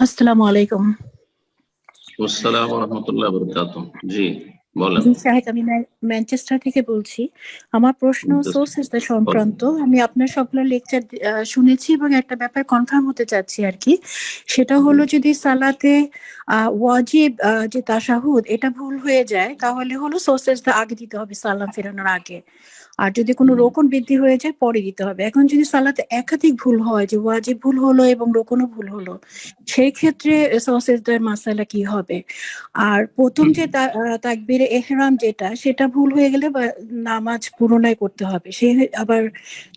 আসসালামু আলাইকুম। আসসালাম ওয়া রাহমাতুল্লাহি ওয়া বারাকাতুহু। জি বলেন। জি শাহেদ, আমি ম্যানচেস্টার থেকে বলছি। আমার প্রশ্ন সোর্সেস সংক্রান্ত। আমি আপনার সবগুলো লেকচার শুনেছি এবং একটা ব্যাপার কনফার্ম হতে চাচ্ছি আর কি। সেটা হলো যদি সালাতে ওয়াজিব যে তাশাহুদ এটা ভুল হয়ে যায় তাহলে হলো সোর্সেস আগে দিতে হবে সালাম ফেরানোর আগে। আর যদি কোনো রোকন বৃদ্ধি হয়ে যায় পরে দিতে হবে। এখন যদি সালাতে একাধিক ভুল হয় যে ওয়াজিব ভুল হলো এবং রোকনও ভুল হলো, সেই ক্ষেত্রে সোর্সেসদের মাসালা কি হবে? আর প্রথম যে তাকবীরে এহরাম যেটা সেটা ভুল হয়ে গেলে বা নামাজ পুনরায় করতে হবে। সে আবার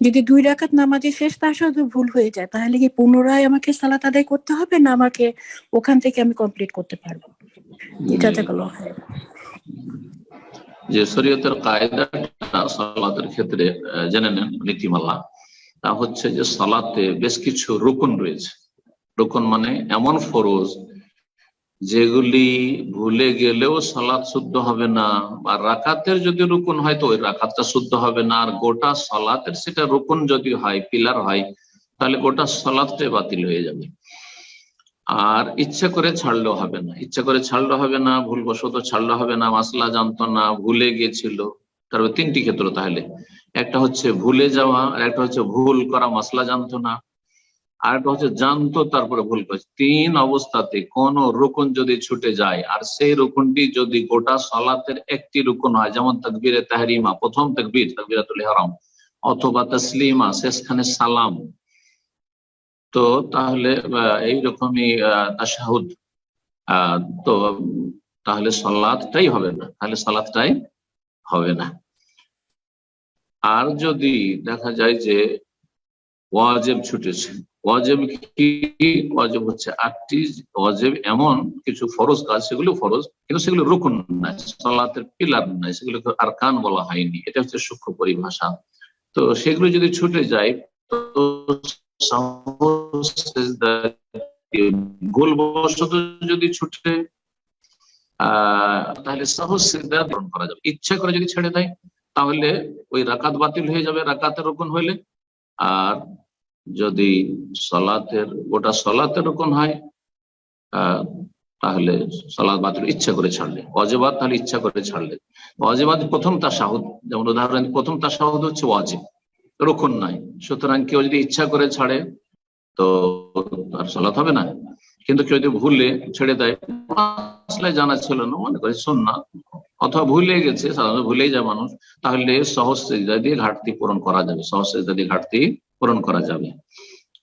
যদি ২ রাকাত নামাজের শেষ তাশাহুদ ভুল হয়ে যায় তাহলে কি পুনরায় আমাকে সালাত আদায় করতে হবে না আমাকে ওখান থেকে আমি কমপ্লিট করতে পারবো? জাযাকাল্লাহু খাইর। যে শরীয়তের কায়দাটা সালাতের ক্ষেত্রে জেনে নেন নীতিমালা। তা হচ্ছে যে সালাতে বেশ কিছু রুকন রয়েছে। রুকন মানে এমন ফরজ যেগুলি ভুলে গেলেও সালাত শুদ্ধ হবে না, বা রাকাতের যদি রুকন হয় তো ওই রাকাতটা শুদ্ধ হবে না, আর গোটা সালাতের সেটা রুকন যদি হয়, পিলার হয়, তাহলে গোটা সালাতটাই বাতিল হয়ে যাবে। আর ইচ্ছা করে ছাড়লেও হবে না, ইচ্ছা করে ছাড়লে হবে না, ভুলবশত ছাড়লে হবে না, মাসলা জানতো না, ভুলে গিয়েছিল। তারপর তিনটি ক্ষেত্র তাহলে, একটা হচ্ছে ভুলে যাওয়া, আর একটা হচ্ছে ভুল করা, মাসলা জানতো না, আর একটা হচ্ছে জানতো তারপরে ভুল করেছে। তিন অবস্থাতে কোন রুকন যদি ছুটে যায় আর সেই রুকনটি যদি গোটা সালাতের একটি রুকন হয়, যেমন তাকবীরে তাহরিমা প্রথম তাকবীর তাকবীরাতুল ইহরাম, অথবা তাসলিমা শেষখানে সালাম, তো তাহলে এইরকমই তাশাহুদ, তো তাহলে সালাতটাই হবে না, তাহলে সালাতটাই হবে না। আর যদি দেখা যায় যে ওয়াজিব ছুটেছে, ওয়াজিব কি? ওয়াজিব হচ্ছে 8টি ওয়াজিব, এমন কিছু ফরজ কাজ, সেগুলো ফরজ কিন্তু সেগুলো রুকন নাই, সালাতের পিলার নাই, সেগুলোকে আরকান বলা হয়নি। এটা হচ্ছে সূক্ষ্ম পরিভাষা। তো সেগুলো যদি ছুটে যায় তো ভুলবশত যদি ছুটে তাহলে সহজ সিজদা গ্রহণ করা যাবে। ইচ্ছা করে যদি ছেড়ে দেয় তাহলে ওই রাকাত বাতিল হয়ে যাবে রাকাতের রুকন হইলে। আর যদি গোটা সলাতের রুকন হয় তাহলে সালাত বাতিল ইচ্ছা করে ছাড়লে। ওয়াজিবাত তাহলে ইচ্ছা করে ছাড়লে, ওয়াজিবাত প্রথম তাশাহুদ, যেমন উদাহরণ প্রথম তাশাহুদ হচ্ছে ওয়াজিব, রুকন নাই, সুতরাং কেউ যদি ইচ্ছা করে ছাড়ে তো তার সালাত হবে না। কিন্তু কেউ যদি ভুলে ছেড়ে দেয়, আসলে জানা ছিল না, মনে করে সুন্নাত, অথবা ভুলে গেছে, সাধারণত ভুলেই যায় মানুষ, তাহলে সহজ সিজদা দিয়ে ঘাটতি পূরণ করা যাবে, সহজ সিজদা দিয়ে ঘাটতি পূরণ করা যাবে।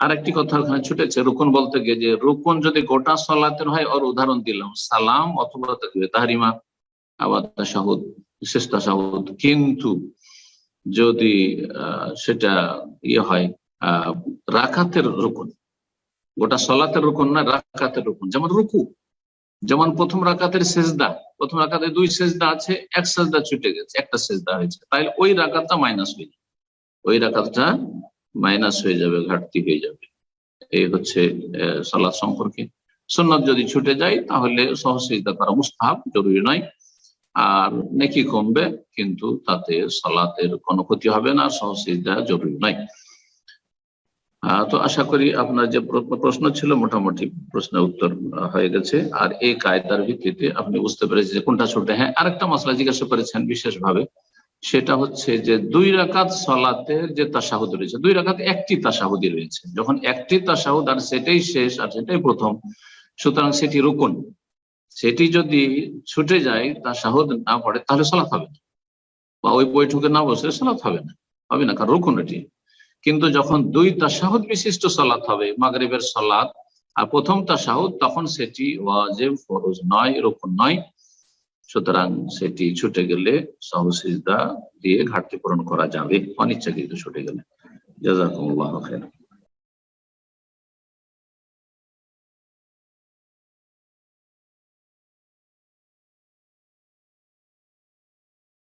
আর একটি কথা ওখানে ছুটেছে রুকন বলতে গিয়ে, যে রুকন যদি গোটা সালাতের হয়, ওর উদাহরণ দিলাম সালাম অথবা তাকবীর তাহরিমা, আবার তাশাহুদ, শেষ তাশাহুদ। কিন্তু যদি সেটা হয় রাকাতের রুকন, গোটা সালাতের রুকন না, রাকাতের রুকন, যেমন রুকু, যেমন প্রথম রাকাতের সেজদা, প্রথম রাকাতে 2 সেজদা আছে, এক সেজদা ছুটে গেছে, একটা সেজদা হয়েছে, তাহলে ওই রাকাতটা মাইনাস হয়ে যাবে, ওই রাকাতটা মাইনাস হয়ে যাবে, ঘাটতি হয়ে যাবে। এই হচ্ছে সালাত সম্পর্কে। সুন্নাত যদি ছুটে যায় তাহলে সহজ সিজদা করা মুস্তাহাব, জরুরি নয়, আর নেকি কমবে, কিন্তু তাতে সালাতের কোনো ক্ষতি হবে না, সহজ সিজদা জরুরি নয়। তো আশা করি আপনার যে প্রশ্ন ছিল মোটামুটি প্রশ্নের উত্তর হয়ে গেছে। আর এই কায়দার ভিত্তিতে আপনি বুঝতে পেরেছেন যে কোনটা ছুটে। হ্যাঁ, আরেকটা মসলা জিজ্ঞাসা করেছেন বিশেষ ভাবে, সেটা হচ্ছে যে 2 রাকাত সালাতের যে তাশাহুদ রয়েছে, 2 রাকাত একটি তাশাহুদি রয়েছে, যখন একটি তাশাহুদ আর সেটাই শেষ আর সেটাই প্রথম, সুতরাং সেটি রুকন, সেটি যদি ছুটে যায়, তাশাহুদ না পড়ে, তাহলে সালাত হবে না, বা ওই বৈঠকে না বসলে সালাত হবে না, কারণ রুকন এটি। কিন্তু যখন 2 তাশাহুদ বিশিষ্ট সালাত হবে, মাগরিবের সালাত, আর প্রথম তাশাহুদ, তখন সেটি ওয়াজিব, ফরজ নয়, রুকন নয়, সুতরাং সেটি ছুটে গেলে সহজ সিজদা দিয়ে ঘাটতি পূরণ করা যাবে, অনিচ্ছাকৃত ছুটে গেলে। জাযাকুমুল্লাহু খাইরান।